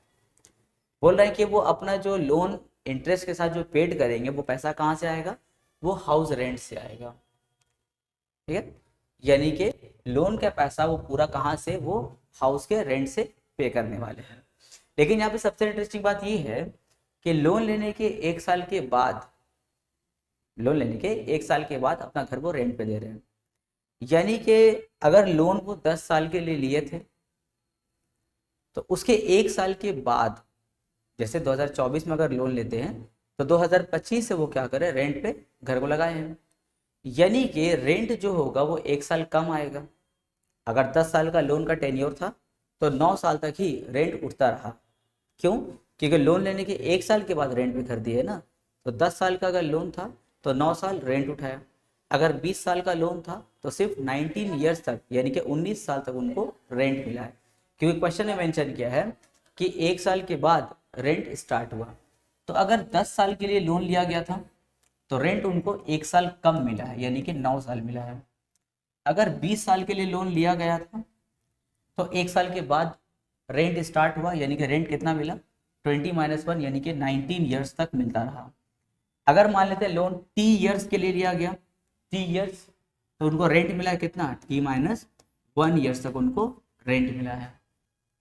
बोल रहे हैं कि वो अपना जो लोन इंटरेस्ट के साथ जो पेड करेंगे वो पैसा कहाँ से आएगा, वो हाउस रेंट से आएगा। ठीक है, यानी कि लोन का पैसा वो पूरा कहाँ से, वो हाउस के रेंट से पे करने वाले हैं। लेकिन यहाँ पे सबसे इंटरेस्टिंग बात ये है कि लोन लेने के 1 साल के बाद, लोन लेने के 1 साल के बाद अपना घर वो रेंट पे दे रहे हैं। यानी कि अगर लोन वो 10 साल के लिए लिए थे तो उसके 1 साल के बाद, जैसे 2024 में अगर लोन लेते हैं तो 2025 से वो क्या करे, रेंट पे घर को लगाए हैं। यानी कि रेंट जो होगा वो 1 साल कम आएगा। अगर 10 साल का लोन का टेन्योर था तो 9 साल तक ही रेंट उठता रहा। क्यों? क्योंकि लोन लेने के 1 साल के बाद रेंट पे कर दिए ना, तो 10 साल का अगर लोन था तो 9 साल रेंट उठाया। अगर 20 साल का लोन था तो सिर्फ 19 ईयर्स तक, यानी कि 19 साल तक उनको रेंट मिला है। क्योंकि क्वेश्चन में मेंशन किया है कि 1 साल के बाद रेंट स्टार्ट हुआ। तो अगर 10 साल के लिए लोन लिया गया था तो रेंट उनको 1 साल कम मिला है, यानी कि 9 साल मिला है। अगर 20 साल के लिए लोन लिया गया था तो 1 साल के बाद रेंट स्टार्ट हुआ, यानी कि रेंट कितना मिला, 20 - 1 यानी कि 19 ईयर्स तक मिलता रहा। अगर मान लेते हैं लोन T ईयर्स के लिए लिया गया, T ईयर्स, तो उनको रेंट मिला है कितना, T - 1 ईयर्स तक उनको रेंट मिला है।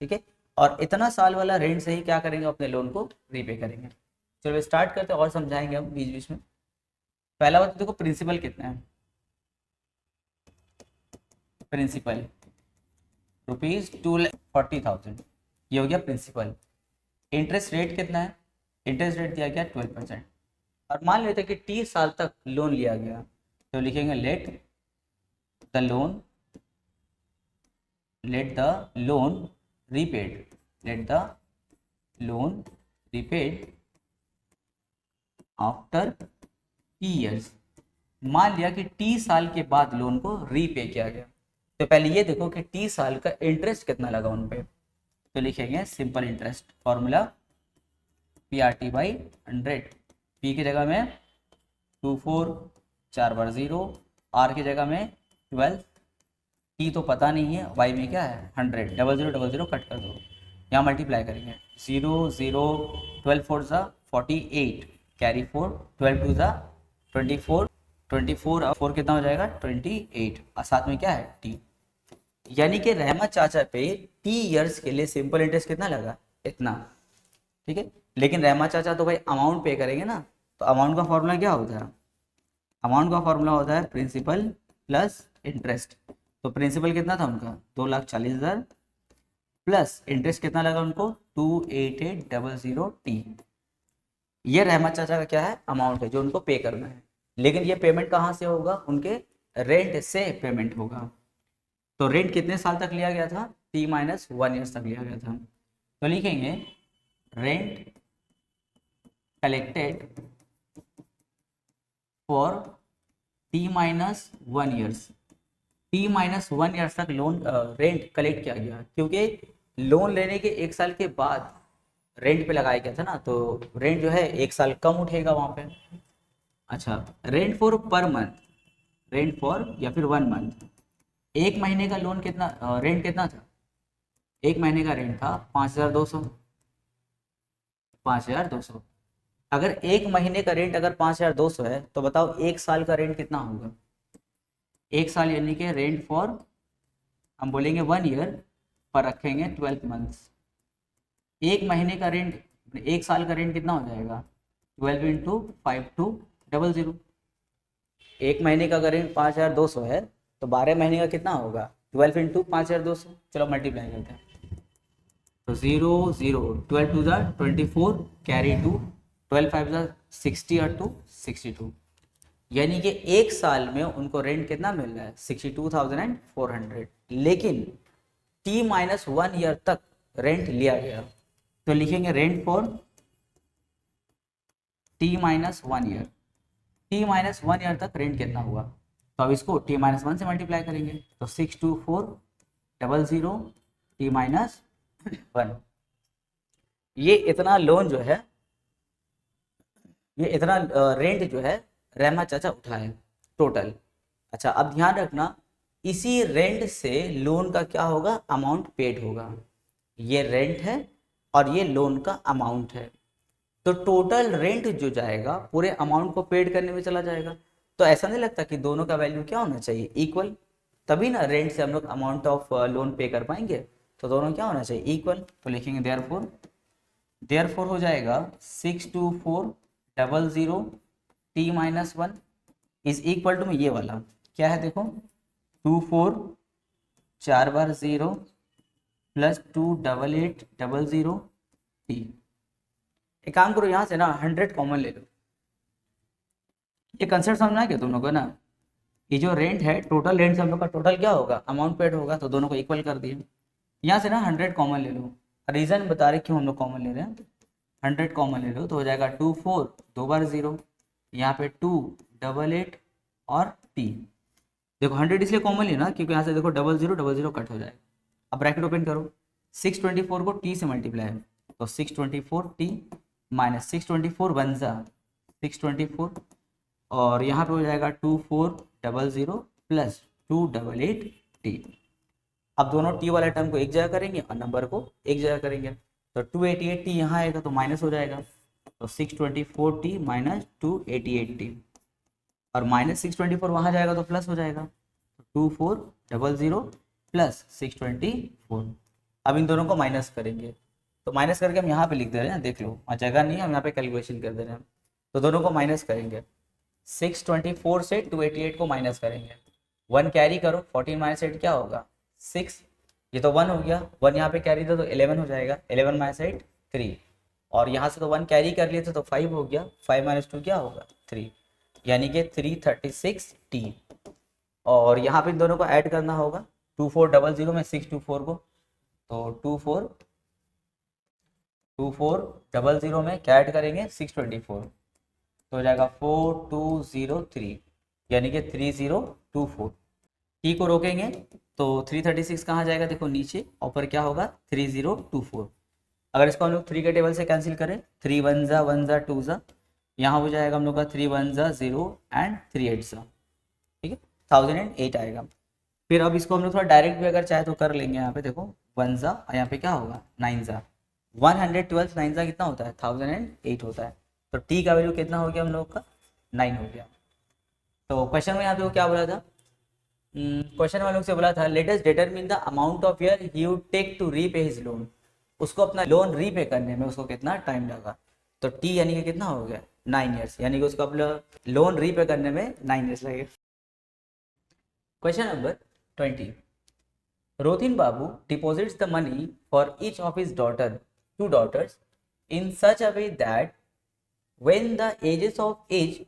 ठीक है, और इतना साल वाला रेंट से ही क्या करेंगे, अपने लोन को रीपे करेंगे। चलो स्टार्ट करते हैं और समझाएंगे हम बीच बीच में। पहला बात देखो, प्रिंसिपल कितना है, प्रिंसिपल ₹240,000, ये हो गया प्रिंसिपल। इंटरेस्ट रेट कितना है, इंटरेस्ट रेट दिया गया 12%। और मान लेते हैं कि 30 साल तक लोन लिया गया, तो लिखेंगे let the loan repaid, let the loan repaid after T years. मान लिया कि T साल के बाद लोन को रीपे किया गया, तो पहले ये देखो कि T साल का इंटरेस्ट कितना लगा उन पे। तो लिखेंगे simple interest, formula PRT/100। P की जगह में 24, 4 बार 0, R की जगह में 12, T तो पता नहीं है, Y में क्या है 100, 0000 कट कर दो, यहाँ मल्टीप्लाई करेंगे 0 0, 12 4 ज़ा 48, कैरी 4, 12 2 ज़ा 24, 24 और 4 कितना हो जाएगा 28, और साथ में क्या है T। यानी कि रहमत चाचा पे T ईयर्स के लिए सिंपल इंटरेस्ट कितना लगा, इतना। ठीक है, लेकिन रहमत चाचा तो भाई अमाउंट पे करेंगे ना, तो अमाउंट का फॉर्मूला क्या होता है, अमाउंट का फॉर्मूला होता है प्रिंसिपल प्लस इंटरेस्ट। तो प्रिंसिपल कितना था उनका 2,40,000 प्लस इंटरेस्ट कितना लगा उनको 28800T। ये रहमत चाचा का क्या है, अमाउंट है जो उनको पे करना है। लेकिन ये पेमेंट कहाँ से होगा, उनके रेंट से पेमेंट होगा। तो रेंट कितने साल तक लिया गया था, T-1 ईयर्स तक लिया गया था। तो लिखेंगे rent collected for T-1 years. T-1 years तक लोन रेंट कलेक्ट किया गया, क्योंकि लोन लेने के 1 साल के बाद रेंट पे लगाया गया था ना, तो रेंट जो है 1 साल कम उठेगा वहाँ पे। अच्छा, rent for per month, rent for या फिर 1 मंथ, 1 महीने का लोन कितना, रेंट कितना था, 1 महीने का रेंट था 5,200, 5,200। अगर 1 महीने का रेंट अगर 5,200 है तो बताओ 1 साल का रेंट कितना होगा, 1 साल यानी कि रेंट फॉर, हम बोलेंगे 1 ईयर, पर रखेंगे 12 मंथ्स। 1 महीने का रेंट, 1 साल का रेंट कितना हो जाएगा 12 × 5200। 1 महीने का अगर रेंट 5,200 है तो 12 महीने का कितना होगा 12 × 5,200। चलो मल्टीप्लाई करते हैं, तो 0 0, 12 2 ज़ा 24, कैरी 2, 12 5 ज़ा 60 और 2 62। यानी कि 1 साल में उनको रेंट कितना मिल रहा है 62,400। लेकिन T-1 ईयर तक रेंट लिया गया, तो लिखेंगे rent for T-1 year. T-1 year तक रेंट कितना हुआ, तो अब इसको T-1 से मल्टीप्लाई करेंगे, तो 62400 T-1। ये इतना लोन जो है, ये इतना रेंट जो है रहमत चाचा उठाए टोटल। अच्छा, अब ध्यान रखना, इसी रेंट से लोन का क्या होगा, अमाउंट पेड होगा। ये रेंट है और ये लोन का अमाउंट है। तो टोटल रेंट जो जाएगा पूरे अमाउंट को पेड करने में चला जाएगा। तो ऐसा नहीं लगता कि दोनों का वैल्यू क्या होना चाहिए, इक्वल, तभी ना रेंट से हम लोग अमाउंट ऑफ लोन पे कर पाएंगे। तो दोनों क्या होना चाहिए, इक्वल। तो लिखेंगे देयरफॉर हो जाएगा 62400 t minus 1 is equal to में ये वाला क्या है, देखो 24 4 बार 0 प्लस 28800 t। एक काम करो, यहाँ से ना 100 कॉमन ले लो। ये कंसेप्ट समझना है क्या तुम लोग को ना, ये जो रेंट है टोटल रेंट से हम लोग का टोटल क्या होगा, अमाउंट पेड होगा, तो दोनों को इक्वल कर दिए। यहाँ से ना 100 कॉमन ले लो, रीजन बता रहे क्यों हम लोग कॉमन ले रहे हैं। 100 कॉमन ले लो तो हो जाएगा 24 2 बार 0, यहाँ पे 288 और t। देखो 100 इसलिए कॉमन लेना क्योंकि यहाँ से देखो 00 कट हो जाएगा। अब ब्रैकेट ओपन करो, 624 को t से मल्टीप्लाई है तो 624 t माइनस 624 वन जा 624 और यहाँ पे हो जाएगा 2400 प्लस 288 t। अब दोनों t वाले टर्म को एक जगह करेंगे और नंबर को एक जगह करेंगे, तो 288 t यहाँ आएगा तो माइनस हो जाएगा, तो 624 t माइनस 288 t और माइनस 624 वहाँ जाएगा तो प्लस हो जाएगा, 2400 प्लस 624। अब इन दोनों को माइनस करेंगे, तो माइनस करके हम यहाँ पे लिख दे रहे हैं, देख लो वहाँ जगह नहीं है, हम यहाँ पे कैलकुलेशन कर दे रहे हैं। तो दोनों को माइनस करेंगे, 624 से 288 को माइनस करेंगे, 1 कैरी करो, 14 माइनस 8 क्या होगा 6, ये तो 1 हो गया, 1 यहाँ पे कैरी दो तो 11 हो जाएगा, 11 माइनस 8 3 और यहाँ से तो 1 कैरी कर लिए थे तो 5 हो गया, 5 माइनस 2 क्या होगा 3, यानी कि 336 t। और यहाँ पे इन दोनों को ऐड करना होगा, 2400 में 624 को, तो 2400 में क्या ऐड करेंगे 624 तो हो जाएगा 4203 यानी कि 3024। टी को रोकेंगे तो 336 कहाँ जाएगा, देखो नीचे, ऊपर क्या होगा 3024। अगर इसको हम लोग 3 के टेबल से कैंसिल करें, 3 1 जा 1 जा 2 जा, यहाँ हो जाएगा हम लोग का 3 1 जा 0 एंड 3 8 जा, ठीक है 1008 आएगा। फिर अब इसको हम लोग थोड़ा डायरेक्ट भी अगर चाहे तो कर लेंगे, यहाँ पे देखो 1 जा और यहाँ पे क्या होगा 9 जा, 112 9 जा कितना होता है 1008 होता है, तो टी का वैल्यू कितना हो गया हम लोग का 9 हो गया। तो क्वेश्चन में यहाँ पे वो क्या बोला था, क्वेश्चन वालों से बोला था let us determine the amount of year he would take to repay his loan, उसको अपना लोन रीपे करने में उसको कितना टाइम लगा, तो टी यानी कि कितना हो गया 9 ईयर्स, यानी कि उसको अपना लोन रीपे करने में 9 ईयर्स लगे। Question number 20, Rothin Babu deposits the money for each of his two daughters in such a way that when the age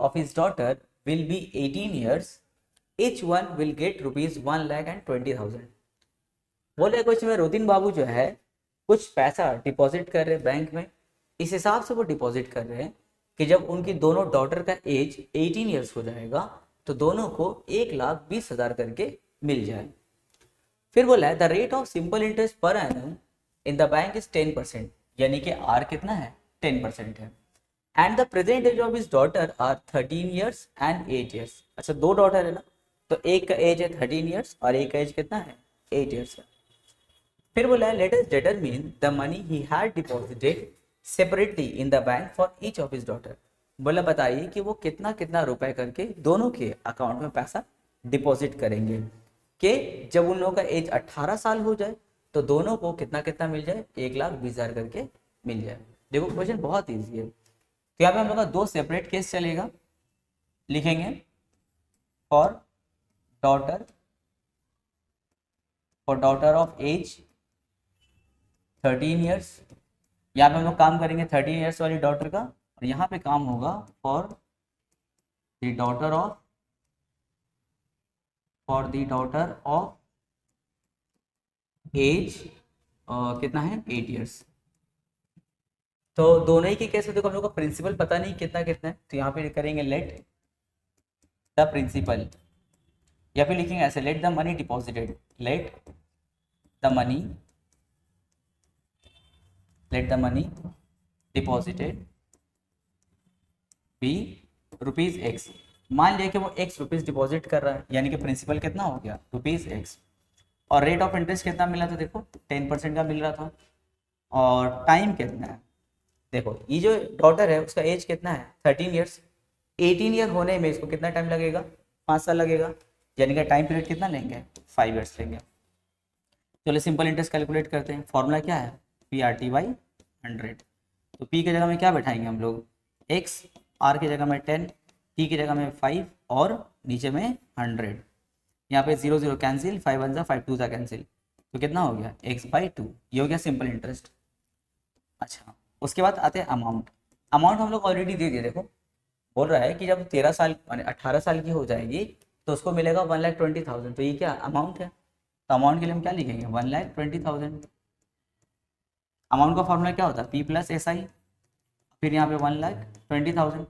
of his daughter will be 18 years, each one will get rupees 1,20,000। बोले question में रोतिन बाबू जो है कुछ पैसा deposit कर रहे हैं bank में, इस हिसाब से वो डिपॉजिट कर रहे हैं कि जब उनकी दोनों डॉटर का एज 18 ईयर्स हो जाएगा तो दोनों को 1,20,000 करके मिल जाए। फिर बोला है the rate of simple interest per annum in the bank is 10%, यानी कि आर कितना है 10% है, and the present age of his daughter are 13 years and 8 years. अच्छा दो डॉटर है ना, तो एक का एज है 13 ईयर्स और एक का एज कितना है 8 ईयर्स है। फिर बोला है let us determine the money he had deposited separately in the bank for each of his daughter. बोला बताइए कि वो कितना कितना रुपए करके दोनों के अकाउंट में पैसा डिपॉजिट करेंगे कि जब उन लोगों का एज 18 साल हो जाए तो दोनों को कितना कितना मिल जाए 1,20,000 करके मिल जाए। देखो क्वेश्चन बहुत ईजी है। तो यहाँ पे हम लोग का दो सेपरेट केस चलेगा, लिखेंगे for daughter of age 13 years, यहाँ पे हम लोग काम करेंगे 13 ईयर्स वाली डॉटर का, और यहाँ पे काम होगा for the daughter of age कितना है 8 ईयर्स। तो दोनों ही के केस में देखो हम लोग का प्रिंसिपल पता नहीं कितना कितना है, तो यहाँ पे करेंगे लेट द प्रिंसिपल, या फिर लिखेंगे ऐसे let the money deposited, let the money deposited be rupees X. मान लिया कि वो एक्स रुपीज डिपॉजिट कर रहा है, यानी कि प्रिंसिपल कितना हो गया रुपीज एक्स, और रेट ऑफ इंटरेस्ट कितना मिला था देखो 10% का मिल रहा था, और टाइम कितना है। देखो ये जो डॉटर है उसका एज कितना है 13 ईयर्स, 18 ईयर होने में इसको कितना टाइम लगेगा 5 साल लगेगा, यानी कि टाइम पीरियड कितना लेंगे 5 ईयर्स लेंगे। चलो सिंपल इंटरेस्ट कैलकुलेट करते हैं। फॉर्मूला क्या है पी आर टी बाई 100। तो पी की जगह में क्या बैठाएंगे हम लोग एक्स, आर की जगह में 10, टी की जगह में 5 और नीचे में 100। यहाँ पे 0 0 कैंसिल, 5 1 जा 5 2 जा कैंसिल, तो कितना हो गया x/2। ये हो गया सिंपल इंटरेस्ट। अच्छा उसके बाद आते हैं अमाउंट। अमाउंट हम लोग ऑलरेडी दे दिए, देखो बोल रहा है कि जब 13 साल यानी 18 साल की हो जाएगी तो उसको मिलेगा 1,20,000। तो ये क्या अमाउंट है, तो अमाउंट के लिए हम क्या लिखेंगे 1,20,000। अमाउंट का फॉर्मूला क्या होता है पी प्लस एस आई, फिर यहाँ पे 1,20,000।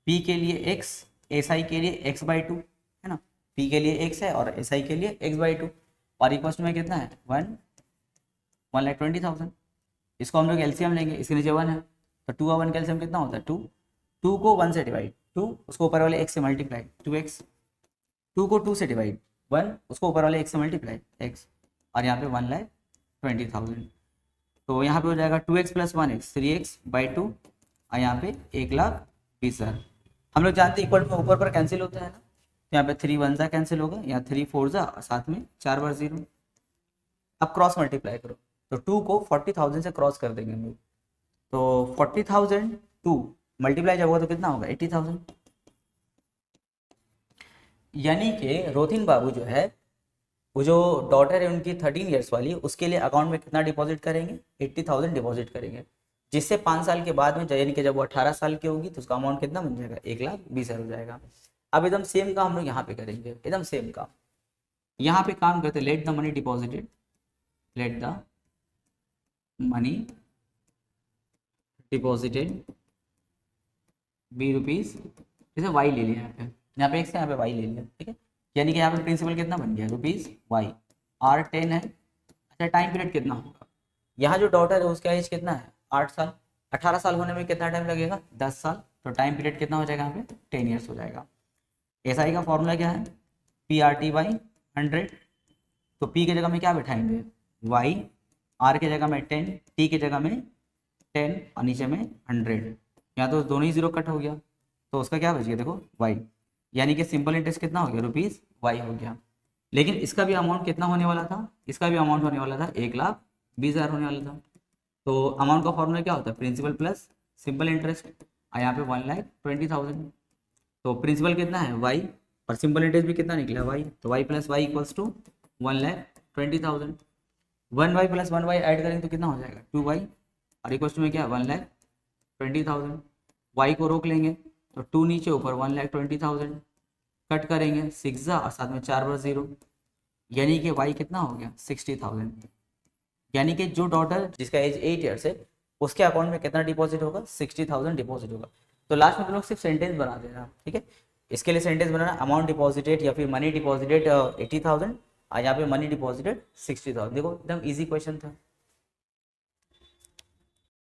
पी के लिए एक्स, एस आई के लिए x/2 है ना, पी के लिए x है और एस आई के लिए x/2 और इक्वल में कितना है 1,20,000। इसको हम लोग एलसीएम लेंगे, इसके नीचे 1 है तो 2 और 1 का एलसीएम कितना होता है 2। 2 को 1 से डिवाइड, 2 उसको ऊपर वाले x से मल्टीप्लाई 2x, 2 को 2 से डिवाइड 1 उसको ऊपर वाले x से मल्टीप्लाई x, और यहाँ पे 1,20,000। तो यहाँ पे हो जाएगा 2x + 1x 3x/2 और यहाँ पे 1,20,000। हम लोग जानते हैं इक्वल में ऊपर पर कैंसिल होता है ना, तो यहाँ पे 3 1 जा कैंसिल होगा, यहाँ 3 4 जा और साथ में 4 बार 0। अब क्रॉस मल्टीप्लाई करो तो 2 को 40,000 से क्रॉस कर देंगे हम लोग, तो 40,000 2 मल्टीप्लाई जब होगा तो कितना होगा 80,000। यानी कि रोथिन बाबू जो है वो जो डॉटर है उनकी 13 ईयर्स वाली, उसके लिए अकाउंट में कितना डिपॉजिट करेंगे 80,000 डिपॉजिट करेंगे, जिससे 5 साल के बाद में यानी कि जब वो 18 साल की होगी तो उसका अमाउंट कितना बन जाएगा 1,20,000 हो जाएगा। अब एकदम सेम काम हम लोग यहाँ पे करेंगे, एकदम सेम काम यहाँ पे काम करते, let the money deposited, let the money deposited be rupees, जैसे वाई ले लिया यहाँ पे एक्स है यहाँ पे वाई ले लिया, ठीक है। यानी कि यहाँ पे प्रिंसिपल कितना बन गया रुपीज वाई, आर 10 है। अच्छा टाइम पीरियड कितना होगा, यहाँ जो डॉटर है उसका एज कितना है 8 साल, 18 साल होने में कितना टाइम लगेगा 10 साल, तो टाइम पीरियड कितना हो जाएगा यहाँ पे 10 ईयर्स हो जाएगा। एस आई का फॉर्मूला क्या है पी आर टी बाई 100। तो पी की जगह में क्या बैठाएंगे वाई, आर की जगह में 10, टी की जगह में 10 और नीचे में 100। यहाँ तो दोनों ही 0 कट हो गया तो उसका क्या बच गया देखो वाई, यानी कि सिंपल इंटरेस्ट कितना हो गया रुपीज वाई हो गया। लेकिन इसका भी अमाउंट कितना होने वाला था, इसका भी अमाउंट होने वाला था 1,20,000 होने वाला था। तो अमाउंट का फॉर्मूला क्या होता है प्रिंसिपल प्लस सिंपल इंटरेस्ट, और यहाँ पे 1,20,000। तो प्रिंसिपल कितना है वाई और सिंपल इंटरेस्ट भी कितना निकला वाई, तो Y plus Y equals to 1,20,000। 1y + 1y add करेंगे तो कितना हो जाएगा 2y और इक्वल्स टू में क्या 1,20,000। y को रोक लेंगे तो 2 नीचे ऊपर 1,20,000 कट करेंगे 6 जा और साथ में 4 बार 0, यानी कि y कितना हो गया 60,000। यानी कि जो डॉटर जिसका एज 8 ईयर्स है उसके अकाउंट में कितना डिपॉजिट होगा 60,000 डिपॉजिट होगा। तो लास्ट में तुम लोग सिर्फ सेंटेंस बना देना, ठीक है। इसके लिए सेंटेंस बनाना अमाउंट डिपॉजिटेड या फिर मनी डिपॉजिटेड 80,000 और यहाँ पे मनी डिपॉजिटेड 60,000। देखो एकदम इजी क्वेश्चन था।